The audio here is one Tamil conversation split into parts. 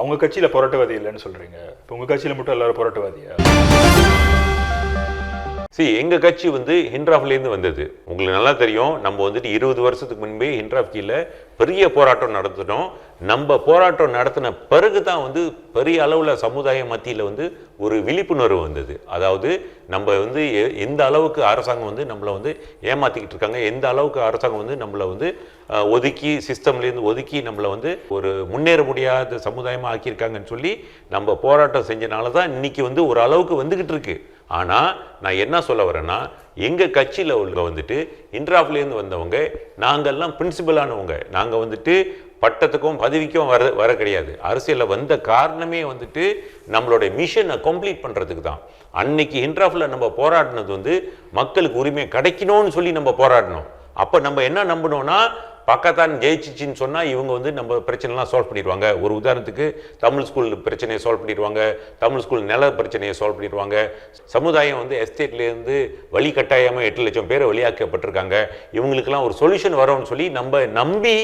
அவங்க கட்சியில போராட்டவாதி இல்லைன்னு சொல்றீங்க, இப்போ உங்க கட்சியில மட்டும் எல்லாரும் போராட்டவாதியா? எங்க கட்சி ஹிண்ட்ராஃப்லேருந்து வந்தது. உங்களுக்கு நல்லா தெரியும், நம்ம 20 வருஷத்துக்கு முன்பே ஹிண்ட்ராஃப் கீழே பெரிய போராட்டம் நடத்தினோம். நம்ம போராட்டம் நடத்தின பிறகு தான் பெரிய அளவில் சமுதாய மத்தியில் ஒரு விழிப்புணர்வு வந்தது. அதாவது நம்ம எந்த அளவுக்கு அரசாங்கம் நம்மளை ஏமாத்திக்கிட்டு இருக்காங்க, எந்த அளவுக்கு அரசாங்கம் நம்மளை ஒதுக்கி சிஸ்டம்லேருந்து ஒதுக்கி நம்மளை ஒரு முன்னேற முடியாத சமுதாயமாக ஆக்கியிருக்காங்கன்னு சொல்லி நம்ம போராட்டம் செஞ்சனால தான் இன்னைக்கு ஒரு அளவுக்கு வந்துக்கிட்டு இருக்கு. ஆனால் நான் என்ன சொல்ல வரேன்னா, எங்கள் கட்சியில் உள்ள ஹிண்ட்ராஃப்லேருந்து வந்தவங்க நாங்கள்லாம் பிரின்சிபலானவங்க. நாங்கள் பட்டத்துக்கும் பதவிக்கும் வர கிடையாது. அரசியலில் வந்த காரணமே நம்மளோட மிஷனை கம்ப்ளீட் பண்ணுறதுக்கு தான். அன்னைக்கு ஹிண்ட்ராஃபில் நம்ம போராடினது மக்களுக்கு உரிமை கிடைக்கணும்னு சொல்லி நம்ம போராடினோம். அப்போ நம்ம என்ன நம்பணும்னா, பக்கத்தான் ஜெயிச்சிச்சின்னு சொன்னால் இவங்க நம்ம பிரச்சனைலாம் சால்வ் பண்ணிடுவாங்க. ஒரு உதாரணத்துக்கு தமிழ் ஸ்கூல் பிரச்சனையை சால்வ் பண்ணிடுவாங்க, தமிழ் ஸ்கூல் நில பிரச்சனையை சால்வ் பண்ணிடுவாங்க. சமுதாயம் எஸ்டேட்லேருந்து வழி கட்டாயமாக 8 லட்சம் பேர் வெளியாக்கப்பட்டிருக்காங்க, இவங்களுக்கெல்லாம் ஒரு சொல்யூஷன் வரும்னு சொல்லி நம்ம நம்பி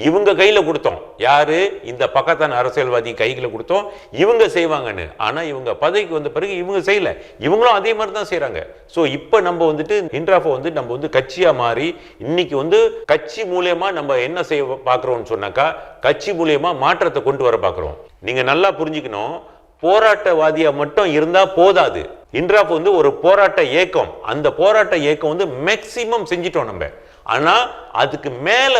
இவங்க கையில் கொடுத்தோம். யாரு? இந்த பக்கத்தான் அரசியல்வாதி கைகளை கொடுத்தோம், இவங்க செய்வாங்கன்னு. ஆனால் இவங்க பதவிக்கு வந்த பிறகு இவங்க செய்யலை, இவங்களும் அதே மாதிரி தான் செய்கிறாங்க. ஸோ இப்போ நம்ம ஹிண்ட்ராஃபை நம்ம கட்சியாக மாறி இன்னைக்கு கட்சி மூலியமா நம்ம என்ன செய்ய பார்க்குறோம்னு சொன்னாக்கா, கட்சி மூலியமா மாற்றத்தை கொண்டு வர பார்க்குறோம். நீங்கள் நல்லா புரிஞ்சுக்கணும், போராட்டவாதியா மட்டும் இருந்தா போதாது. ஹிண்ட்ராஃப் ஒரு போராட்ட இயக்கம். அந்த போராட்ட இயக்கம் மேக்சிமம் செஞ்சிட்டோம் நம்ம. ஆனா அதுக்கு மேல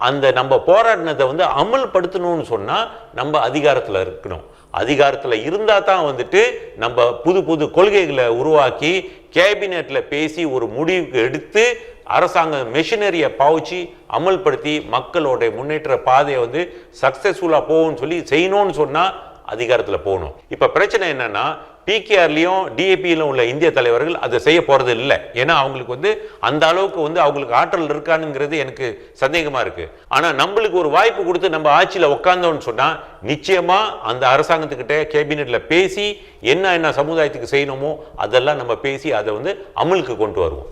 அந்த நம்ம போராடினதை அமல்படுத்தணும்னு சொன்னா நம்ம அதிகாரத்தில் இருக்கணும். அதிகாரத்தில் இருந்தா தான் நம்ம புது புது கொள்கைகளை உருவாக்கி கேபினெட்ல பேசி ஒரு முடிவுக்கு எடுத்து அரசாங்க மெஷினரியை பாவிச்சு அமல்படுத்தி மக்களோட முன்னேற்ற பாதையை சக்சஸ்ஃபுல்லா போகும்னு சொல்லி செய்யணும்னு சொன்னா அதிகாரத்தில் போகணும். இப்ப பிரச்சனை என்னன்னா, பிகேஆர்லயும் டிஏபியிலும் உள்ள இந்திய தலைவர்கள் அதை செய்ய போறது இல்லை. ஏன்னா அவங்களுக்கு அந்த அளவுக்கு அவங்களுக்கு ஆற்றல் இருக்கானுங்கிறது எனக்கு சந்தேகமா இருக்கு. ஆனா நம்மளுக்கு ஒரு வாய்ப்பு கொடுத்து நம்ம ஆட்சியில உட்கார்ந்தோம்னு சொன்னா நிச்சயமா அந்த அரசாங்கத்துக்கிட்ட கேபினெட்ல பேசி என்ன சமுதாயத்துக்கு செய்யணுமோ அதெல்லாம் நம்ம பேசி அதை அமலுக்கு கொண்டு வருவோம்.